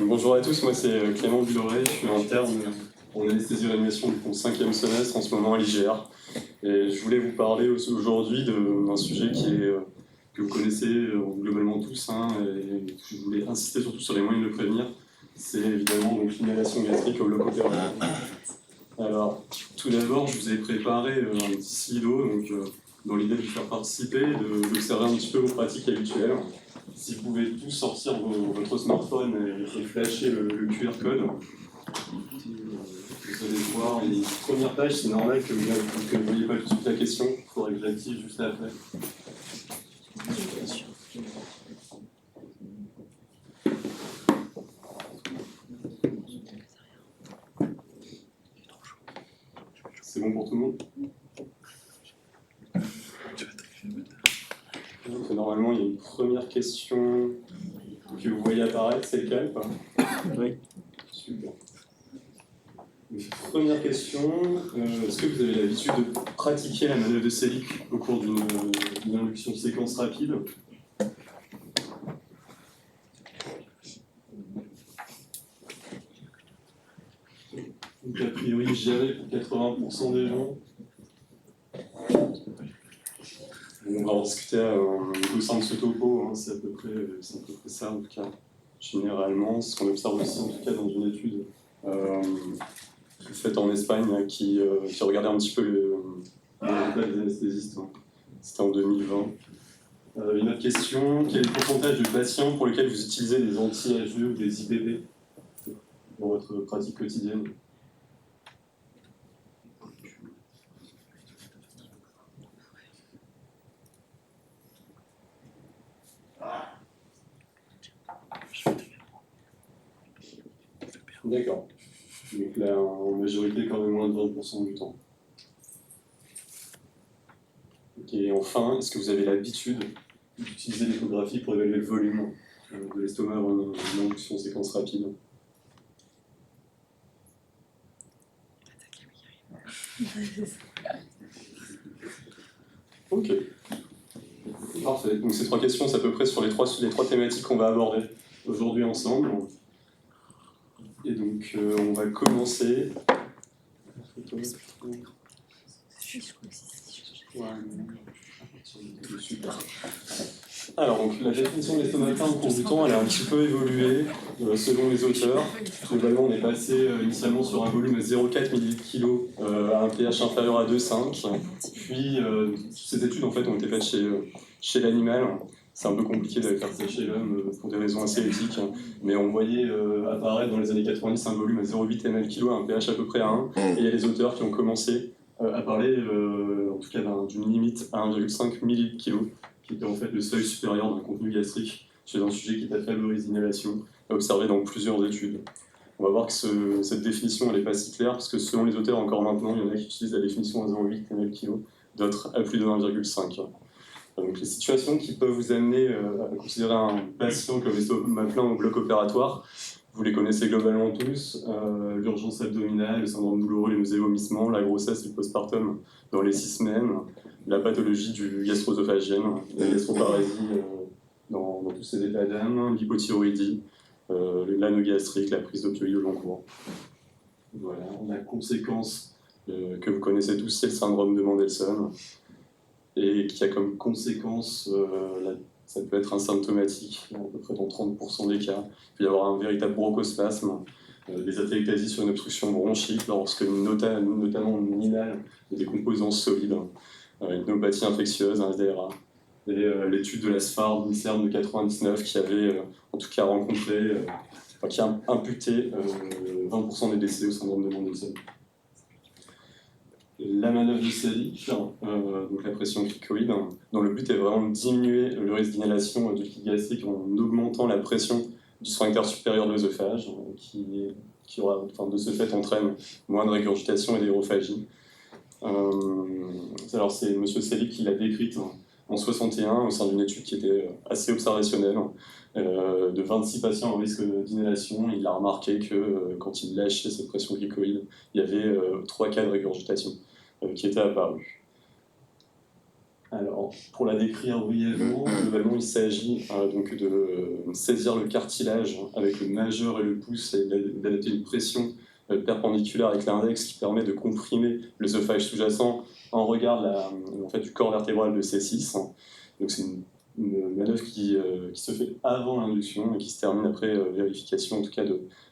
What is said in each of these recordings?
Bonjour à tous, moi c'est Clément Villeray, je suis interne en anesthésie-réanimation du 5e semestre en ce moment à l'IGR. Et je voulais vous parler aujourd'hui d'un sujet que vous connaissez globalement tous, et je voulais insister surtout sur les moyens de le prévenir. C'est évidemment l'inhalation gastrique au bloc opératoire. Alors, tout d'abord, je vous ai préparé un petit slido, dans l'idée de vous faire participer, d'observer un petit peu vos pratiques habituelles. Si vous pouvez tous sortir votre smartphone et flasher le QR code, vous allez voir les premières pages, c'est normal que vous ne voyez pas tout de suite la question, il faudrait que j'active juste après. C'est bon pour tout le monde? Donc, normalement, il y a une première question que vous voyez apparaître, c'est le cas ou pas? Oui. Super. Première question, est-ce que vous avez l'habitude de pratiquer la manœuvre de Selig au cours d'une induction de séquence rapide? Donc a priori jamais pour 80% des gens. On va en discuter au sein de ce topo, c'est à peu près ça en tout cas, généralement, ce qu'on observe aussi en tout cas dans une étude faite en Espagne qui regardait un petit peu les résultats des anesthésistes. C'était en 2020. Une autre question, quel est le pourcentage de patients pour lesquels vous utilisez des anti-HE ou des IPP dans votre pratique quotidienne? D'accord. Donc là, en majorité, quand même moins de 20% du temps. Ok, et enfin, est-ce que vous avez l'habitude d'utiliser l'échographie pour évaluer le volume de l'estomac avant une induction séquence rapide? Ok. Parfait. Donc ces trois questions, c'est à peu près sur les trois thématiques qu'on va aborder aujourd'hui ensemble. Et donc, on va commencer. Super. Alors, donc, la définition de l'estomac plein au cours du temps, elle a un petit peu évolué selon les auteurs. Globalement, on est passé initialement sur un volume de 0,4 ml/kg à un pH inférieur à 2,5. Puis, ces études en fait, ont été faites chez l'animal. C'est un peu compliqué d'aller faire ça chez l'homme pour des raisons assez éthiques, mais on voyait apparaître dans les années 90 un volume à 0,8 ml/kg à un pH à peu près à 1. Et il y a les auteurs qui ont commencé à parler, en tout cas, d'une limite à 1,5 ml/kg, qui était en fait le seuil supérieur d'un contenu gastrique chez un sujet qui est à faible risque d'inhalation, observé dans plusieurs études. On va voir que cette définition elle n'est pas si claire, parce que selon les auteurs, encore maintenant, il y en a qui utilisent la définition à 0,8 ml/kg, d'autres à plus de 1,5. Donc les situations qui peuvent vous amener à considérer un patient comme estomac plein au bloc opératoire, vous les connaissez globalement tous, l'urgence abdominale, le syndrome douloureux, les nausées et vomissements, la grossesse et le postpartum dans les 6 semaines, la pathologie du gastro-œsophagienne, la gastroparalysie dans tous ces états d'âme, l'hypothyroïdie, l'anogastrique, la prise d'opioïdes au long cours. Voilà, la conséquence que vous connaissez tous, c'est le syndrome de Mendelssohn, et qui a comme conséquence, ça peut être asymptomatique, à peu près dans 30% des cas. Il peut y avoir un véritable bronchospasme, des athéctasies sur une obstruction bronchique, lorsque notamment une inhale des composants solides, une pneumopathie infectieuse, un SDRA. Et l'étude de la SFAR d'INSERM de 99 qui avait en tout cas qui a imputé 20% des décès au syndrome de Mendelssohn. La manœuvre de Selig, donc la pression cricoïde, dont le but est vraiment de diminuer le risque d'inhalation du liquide gastrique en augmentant la pression du sphincter supérieur de l'œsophage, qui aura, de ce fait entraîne moins de régurgitation et d'aérophagie. Alors c'est M. Selig qui l'a décrite en 61 au sein d'une étude qui était assez observationnelle, de 26 patients en risque d'inhalation. Il a remarqué que quand il lâchait cette pression cricoïde, il y avait 3 cas de régurgitation qui étaient apparus. Alors, pour la décrire brièvement, globalement, il s'agit donc de saisir le cartilage avec le majeur et le pouce et d'adapter une pression perpendiculaire avec l'index qui permet de comprimer l'œsophage sous-jacent en regard en fait, du corps vertébral de C6. Donc, c'est une manœuvre qui se fait avant l'induction et qui se termine après vérification, en tout cas,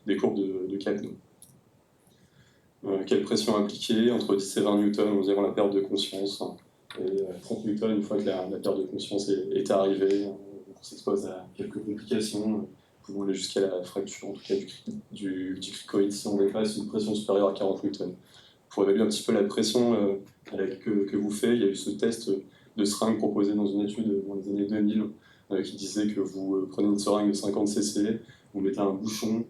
des courbes de Kaplan. Quelle pression appliquée? Entre 10 et 20 newtons environ la perte de conscience. Et 30 newtons une fois que la perte de conscience est arrivée. On s'expose à quelques complications, pouvant aller jusqu'à la fracture, en tout cas du cricoïde, si on dépasse une pression supérieure à 40 newtons. Pour évaluer un petit peu la pression que vous faites, il y a eu ce test de seringue proposé dans une étude dans les années 2000 qui disait que vous prenez une seringue de 50 cc, vous mettez un bouchon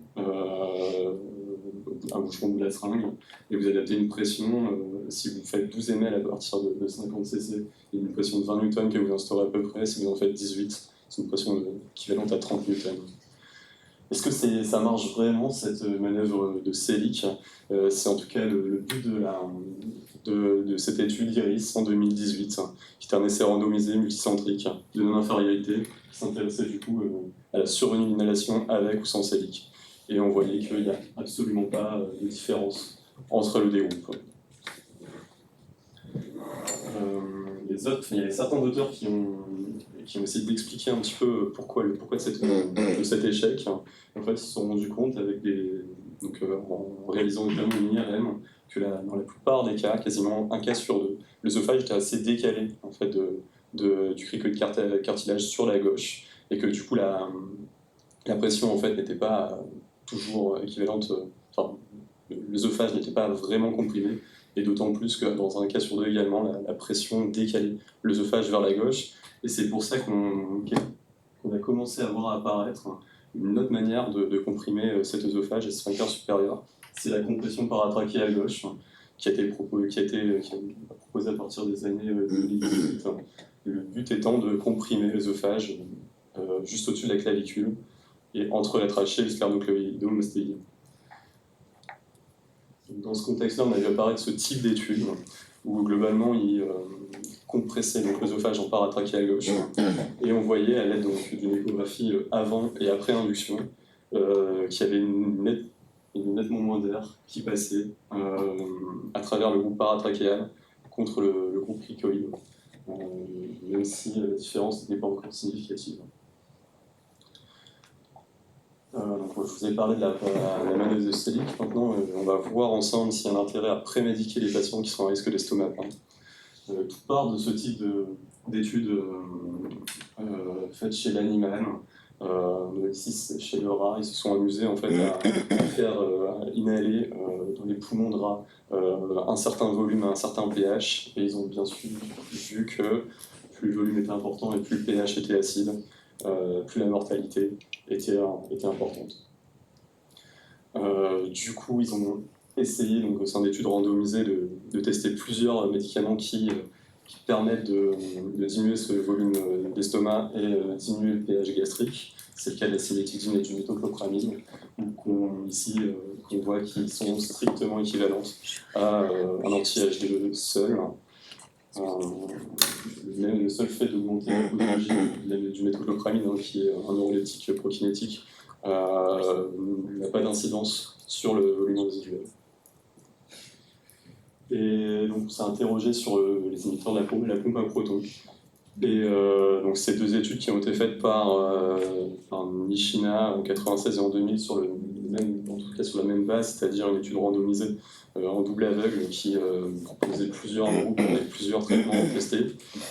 de la seringue et vous adaptez une pression. Si vous faites 12 ml à partir de 50 cc, il y a une pression de 20 newtons que vous instaurez à peu près. Si vous en faites 18, c'est une pression équivalente à 30 newtons. Est-ce que ça marche vraiment, cette manœuvre de Selig? C'est en tout cas le but de cette étude IRIS en 2018, qui était un essai randomisé multicentrique de non-infériorité, qui s'intéressait du coup à la survenue d'inhalation avec ou sans Selig. Et on voyait qu'il n'y a absolument pas de différence entre les deux groupes. Il y a certains auteurs qui ont essayé d'expliquer un petit peu pourquoi de cet échec. En fait, ils se sont rendus compte en réalisant notamment une IRM que dans la plupart des cas, quasiment un cas sur deux, l'œsophage était assez décalé en fait, du cricoïde cartilage sur la gauche, et que du coup la pression en fait n'était pas toujours équivalente, l'œsophage n'était pas vraiment comprimé, et d'autant plus que dans un cas sur deux également, la pression décalait l'œsophage vers la gauche, et c'est pour ça qu'on a commencé à voir apparaître une autre manière de comprimer cet œsophage et ce sphincter supérieur. C'est la compression paratrachéale gauche, qui a été proposée à partir des années 2018. Le but étant de comprimer l'œsophage juste au-dessus de la clavicule et entre la trachée et le sternocléidomastéide. Dans ce contexte-là, on a vu apparaître ce type d'étude où globalement il compressait l'œsophage en paratrachéale gauche et on voyait à l'aide d'une échographie avant et après induction qu'il y avait nettement moins d'air qui passait à travers le groupe paratrachéal contre le groupe cricoïde, même si la différence n'était pas encore significative. Donc, je vous ai parlé de la manœuvre de Selig. Maintenant, on va voir ensemble s'il y a un intérêt à prémédiquer les patients qui sont à risque d'estomac. Tout part de ce type d'études faites chez l'animal. Ici, chez le rat, ils se sont amusés en fait, à faire inhaler dans les poumons de rat un certain volume à un certain pH, et ils ont bien sûr vu que plus le volume était important et plus le pH était acide, plus la mortalité était importante. Du coup, ils ont essayé, donc, au sein d'études randomisées, de tester plusieurs médicaments qui permettent de diminuer ce volume d'estomac et diminuer le pH gastrique. C'est le cas de la cimétidine et du méthoclopramide, qu'on voit qu'ils sont strictement équivalentes à un anti-H2 seul. Le seul fait d'augmenter la posologie du méthoclopramide, qui est un neuroleptique prokinétique, n'a pas d'incidence sur le volume résiduel. Et donc on s'est interrogé sur les émetteurs de la pompe à protons. Et donc ces deux études qui ont été faites par Nishina en 96 et en 2000 en tout cas sur la même base, c'est-à-dire une étude randomisée en double aveugle qui proposait plusieurs groupes avec plusieurs traitements testés.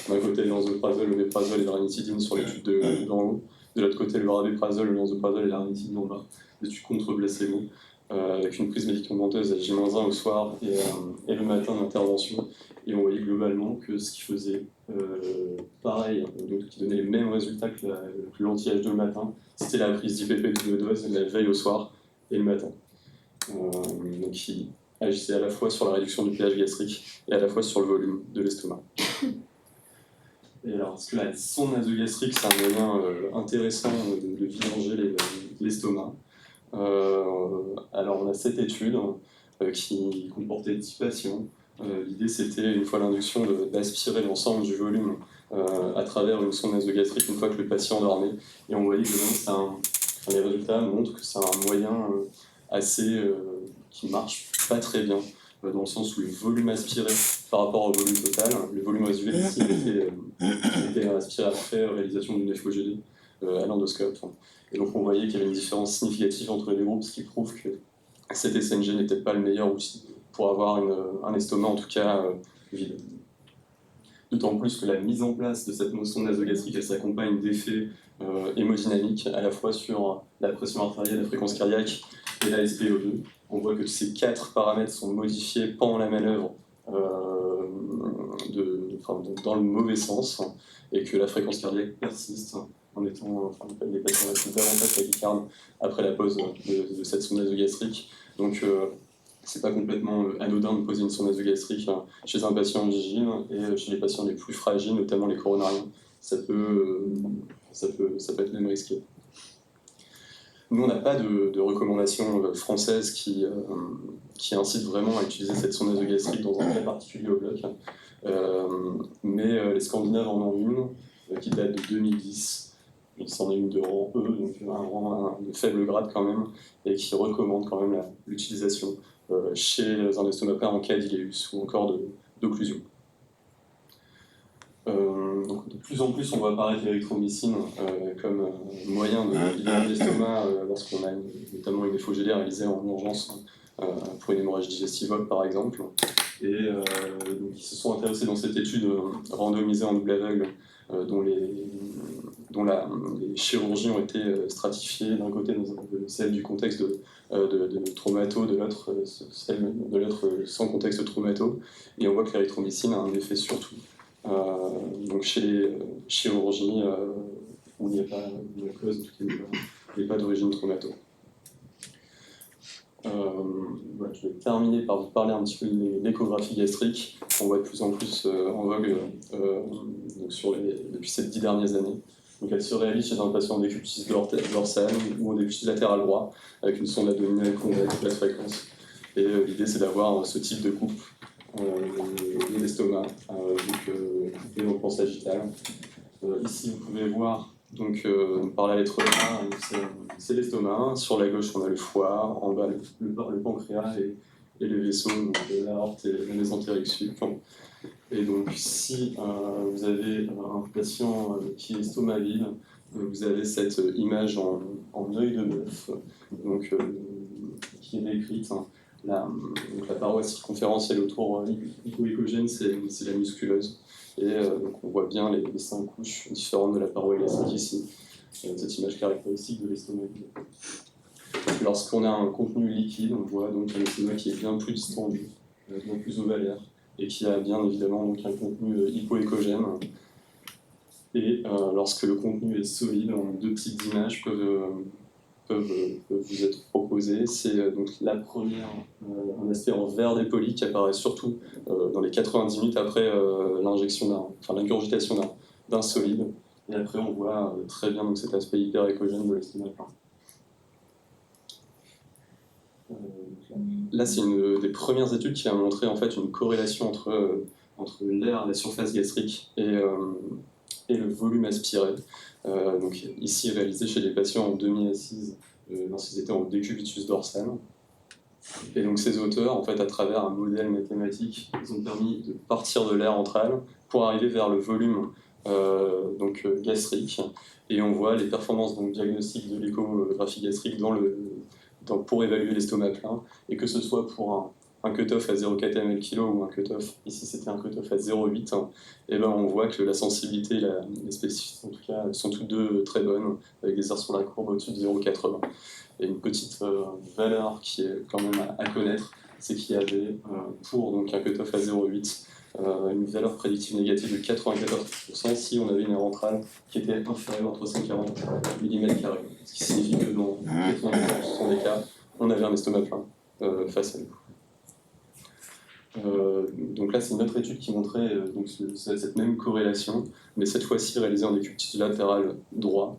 D'un côté, le lansoprazole, le méprazole et la ranitidine sur l'étude d'en haut. De l'autre côté, le rabéprazole, le lansoprazole et la ranitidine en bas. L'étude contre placebo, avec une prise médicamenteuse à J-1 au soir et le matin d'intervention. Et on voyait globalement que ce qui faisait pareil, donc qui donnait les mêmes résultats que l'anti-H2 le matin, c'était la prise d'IPP double dose la veille au soir et le matin. Donc qui agissait à la fois sur la réduction du pH gastrique et à la fois sur le volume de l'estomac. Et alors, est-ce que la sonde nasogastrique, c'est un moyen intéressant de vidanger l'estomac? Alors, on a cette étude qui comportait 10 patients L'idée, c'était, une fois l'induction, d'aspirer l'ensemble du volume à travers une sonde nasogastrique une fois que le patient dormait. Et on voyait que les résultats montrent que c'est un moyen qui marche pas très bien, dans le sens où le volume aspiré par rapport au volume total, le volume résiduel ici était aspiré après réalisation d'une FOGD à l'endoscope. Et donc on voyait qu'il y avait une différence significative entre les deux groupes, ce qui prouve que cet SNG n'était pas le meilleur outil pour avoir un estomac en tout cas vide. D'autant plus que la mise en place de cette notion nasogastrique, elle s'accompagne d'effets hémodynamiques à la fois sur la pression artérielle, la fréquence cardiaque et la SpO2. On voit que ces 4 paramètres sont modifiés pendant la manœuvre dans le mauvais sens, et que la fréquence cardiaque persiste en étant les patients restent davantage tachycardes après la pause de cette sonde nasogastrique. Donc c'est pas complètement anodin de poser une sonde nasogastrique chez un patient vigile et chez les patients les plus fragiles, notamment les coronariens. Ça peut être même risqué. Nous, on n'a pas de recommandation française qui incite vraiment à utiliser cette sonde nasogastrique dans un cas particulier au bloc. Mais les Scandinaves en ont une qui date de 2010. Il s'en est une de rang E, donc un rang de faible grade quand même, et qui recommande quand même l'utilisation chez un estomac en cas d'iléus ou encore d'occlusion. Donc de plus en plus, on voit apparaître l'érythromycine comme moyen de libérer l'estomac lorsqu'on a notamment une FOGD réalisée en urgence pour une hémorragie digestive par exemple. Et donc, ils se sont intéressés dans cette étude randomisée en double aveugle dont les chirurgies ont été stratifiées, d'un côté celle du contexte de traumato, de l'autre sans contexte traumato, et on voit que l'érythromycine a un effet surtout donc chez les chirurgies où il n'y a pas de cause, en tout cas, il n'y a pas d'origine traumato. Voilà, je vais terminer par vous parler un petit peu de l'échographie gastrique. On voit de plus en plus en vogue depuis ces 10 dernières années. Donc, elle se réalise chez un patient en décubitus dorsal ou en décubitus latéral droit avec une sonde abdominale convexe de basse fréquence. Et l'idée, c'est d'avoir ce type de coupe de l'estomac, coupé dans le pan sagittal. Ici, vous pouvez voir donc, par la lettre A, c'est l'estomac. Sur la gauche, on a le foie, en bas, le pancréas et le vaisseau, donc l'aorte et la mésentérique sup. Et donc, si vous avez un patient qui est estomac vide, vous avez cette image en œil de bœuf, donc, qui est décrite. Donc la paroi circonférentielle autour hypoécogène, c'est la musculeuse. Et donc on voit bien les 5 couches différentes de la paroi élastique ici, cette image caractéristique de l'estomac. Lorsqu'on a un contenu liquide, on voit donc un estomac qui est bien plus distendu, bien plus ovalaire, et qui a bien évidemment donc un contenu hypoécogène. Et lorsque le contenu est solide, 2 petites images peuvent vous être proposées. C'est donc la première, un aspect en vert dépoli qui apparaît surtout dans les 90 minutes après l'ingurgitation d'un solide. Et après, on voit très bien donc, cet aspect hyperécogène de l'estomac plein. Là, c'est une des premières études qui a montré en fait une corrélation entre l'air, la surface gastrique et le volume aspiré. Donc ici réalisé chez des patients en demi-assise lorsqu'ils étaient en décubitus dorsal. Et donc ces auteurs, en fait, à travers un modèle mathématique, ils ont permis de partir de l'air antral pour arriver vers le volume gastrique. Et on voit les performances diagnostiques de l'échographie gastrique pour évaluer l'estomac plein, et que ce soit pour un cut-off à 0,4 ml/kg ou un cut-off, ici c'était un cut-off à 0,8, et ben on voit que la sensibilité et les spécificités en tout cas sont toutes deux très bonnes, avec des aires sur la courbe au-dessus de 0,80. Et une petite valeur qui est quand même à connaître, c'est qu'il y avait pour donc, un cut-off à 0,8 une valeur prédictive négative de 94% si on avait une aire ventrale qui était inférieure à 340 mm², ce qui signifie que dans 90% des cas, on avait un estomac plein face à nous. Donc là, c'est une autre étude qui montrait cette même corrélation, mais cette fois-ci réalisée en décubitus latéral droit.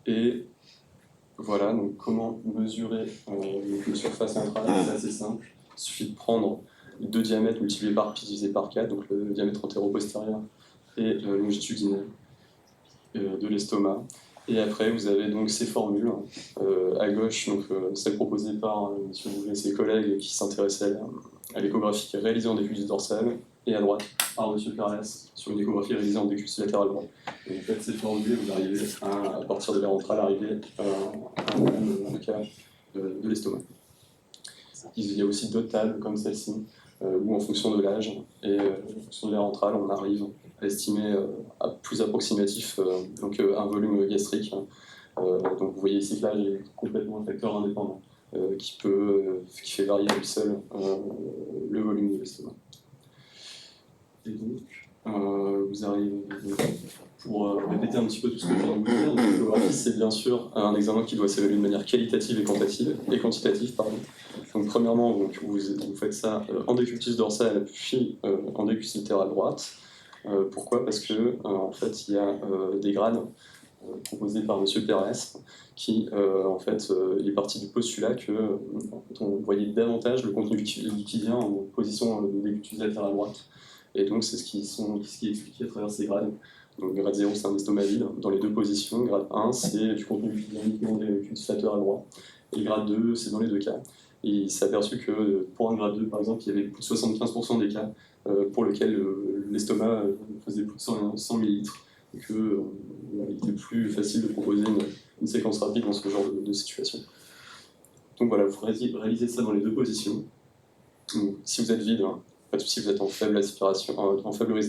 Et voilà, donc comment mesurer une surface intrale, c'est assez simple. Il suffit de prendre les deux diamètres multipliés par pi divisé par 4, donc le diamètre antéro-postérieur et longitudinal de l'estomac. Et après, vous avez donc ces formules. À gauche, donc, celle proposée par M. Bouvet et ses collègues qui s'intéressaient à l'échographie réalisée en décutis dorsal, et à droite, par M. Perez, sur une échographie réalisée en décutis latéral droit. Et vous faites ces formules, vous arrivez à partir de l'air ventral, arriver à un volume de l'estomac. Il y a aussi d'autres tables comme celle-ci, où en fonction de l'âge et en fonction de l'air ventral, on arrive à estimer à plus approximatif donc, un volume gastrique. Donc vous voyez ici que l'âge est complètement un facteur indépendant qui fait varier à lui seul le volume de l'estomac. Et donc, vous arrivez, pour répéter un petit peu tout ce que je viens de vous dire, donc l'échographie, c'est bien sûr un examen qui doit s'évaluer de manière qualitative et quantitative. Donc premièrement, vous faites ça en décutis dorsal puis en décutis latéral droite. Pourquoi ? Parce que en fait, il y a des grades proposés par M. Perez qui, en fait, il est parti du postulat que on voyait davantage le contenu liquidien en position de décutis latéral droite. Et donc, c'est ce qui est expliqué à travers ces grades. Donc, grade 0, c'est un estomac vide dans les deux positions. Grade 1, c'est du contenu liquidien uniquement des décutis latéral droit. Et grade 2, c'est dans les deux cas. Et il s'est aperçu que pour un grade 2, par exemple, il y avait plus de 75% des cas pour lesquels l'estomac faisait plus de 100 ml. Et qu'il était plus facile de proposer une séquence rapide dans ce genre de situation. Donc voilà, vous réalisez ça dans les deux positions. Donc, si vous êtes vide, pas de souci, vous êtes en faible risque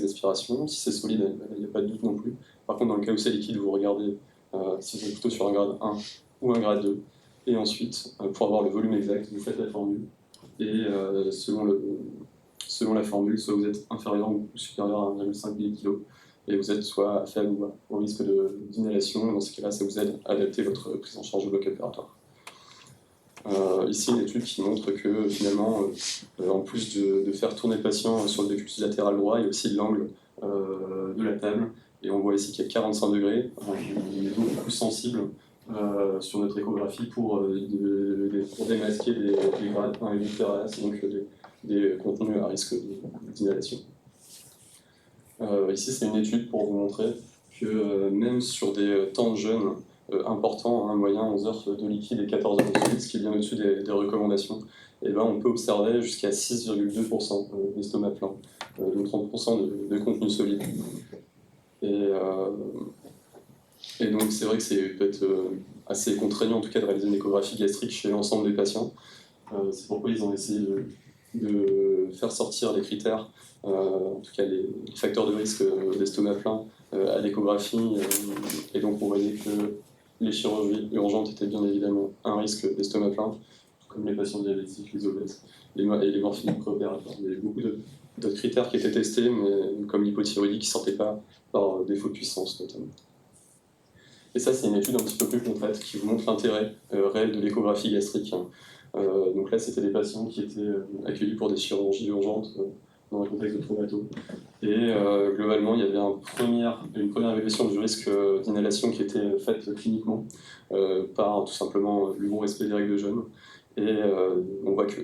d'aspiration. Si c'est solide, il n'y a pas de doute non plus. Par contre, dans le cas où c'est liquide, vous regardez si vous êtes plutôt sur un grade 1 ou un grade 2. Et ensuite, pour avoir le volume exact, vous faites la formule. Et selon la formule, soit vous êtes inférieur ou supérieur à 1,5 mg, et vous êtes soit faible ou au risque d'inhalation. Dans ce cas-là, ça vous aide à adapter votre prise en charge de bloc opératoire. Ici, une étude qui montre que finalement, en plus de faire tourner le patient sur le décutis latéral droit, il y a aussi l'angle de la table. Et on voit ici qu'il y a 45 degrés. Il est beaucoup plus sensible sur notre échographie pour démasquer les grades 1 et 2 TRS, donc des contenus à risque d'inhalation. Ici, c'est une étude pour vous montrer que même sur des temps de jeûne importants, moyen 11 heures de liquide et 14 heures de solide, ce qui est bien au-dessus des recommandations, et ben, on peut observer jusqu'à 6,2% d'estomac plein, donc 30% de contenu solide. Et donc c'est vrai que c'est peut-être assez contraignant en tout cas de réaliser une échographie gastrique chez l'ensemble des patients. C'est pourquoi ils ont essayé de faire sortir les critères, en tout cas les facteurs de risque d'estomac plein à l'échographie. Et donc on voyait que les chirurgies urgentes étaient bien évidemment un risque d'estomac plein, comme les patients diabétiques, les obèses et les morphiniques préopératoires. Il y avait beaucoup d'autres critères qui étaient testés, mais comme l'hypothyroïdie qui ne sortait pas par défaut de puissance notamment. Et ça, c'est une étude un petit peu plus concrète qui vous montre l'intérêt réel de l'échographie gastrique. Donc là, c'était des patients qui étaient accueillis pour des chirurgies urgentes dans un contexte de traumato. Et globalement, il y avait une première évaluation du risque d'inhalation qui était faite cliniquement par tout simplement le bon respect des règles de jeûne. Et on voit que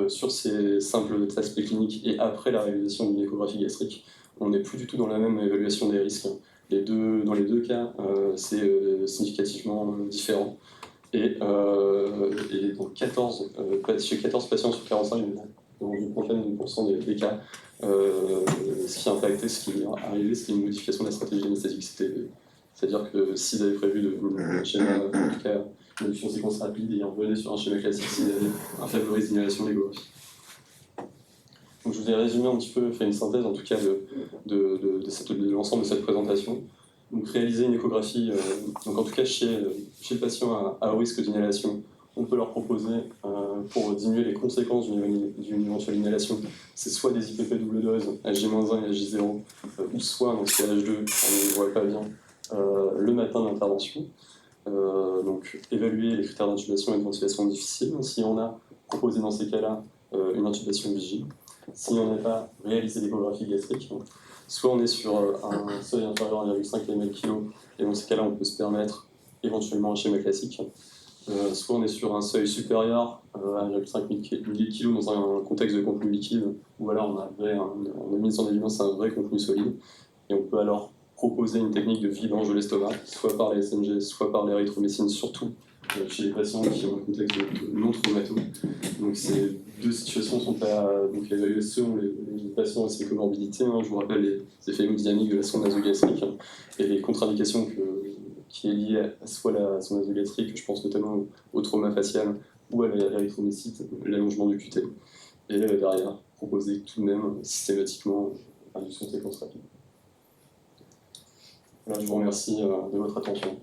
sur ces simples aspects cliniques et après la réalisation d'une échographie gastrique, on n'est plus du tout dans la même évaluation des risques. Dans les deux cas, c'est significativement différent. Et dans chez 14 patients sur 45, dans une trentaine des cas, ce qui impactait, ce qui est arrivé, c'était une modification de la stratégie anesthésique. C'est-à-dire que s'ils avaient prévu un schéma, en tout cas une séquence rapide, et ils revenaient sur un schéma classique, s'ils avaient un faible risque d'inhalation de l'échographie. Donc je vous ai résumé un petit peu, fait une synthèse en tout cas de l'ensemble de cette présentation. Donc réaliser une échographie, donc en tout cas chez le patient à haut risque d'inhalation, on peut leur proposer pour diminuer les conséquences d'une éventuelle inhalation, c'est soit des IPP double dose, HG-1 et HJ0, ou soit dans ce cas H2, on ne voit pas bien, le matin de l'intervention. Donc évaluer les critères d'intubation et de ventilation difficiles. Si on a proposé dans ces cas-là une intubation vigile, si on n'a pas réalisé l'échographie gastrique, soit on est sur un seuil inférieur à 1,5 ml/kg, et dans ces cas-là, on peut se permettre éventuellement un schéma classique. soit on est sur un seuil supérieur à 1,5 mK dans un contexte de contenu liquide, ou alors on a mis en évidence un vrai contenu solide, et on peut alors proposer une technique de vidange de l'estomac, soit par les SNG, soit par l'érythromycine, surtout chez les patients qui ont un contexte de non-traumato. Donc ces deux situations sont pas donc évaluées selon les patients et ses comorbidités. Je vous rappelle les effets hémodynamiques de la sonde nasogastrique et les contre-indications qui est liée à soit la sonde nasogastrique, je pense notamment au trauma facial ou à l'érythromycite, l'allongement du QT. Et derrière, proposer tout de même systématiquement induction de séquence rapide. Voilà, je vous remercie de votre attention.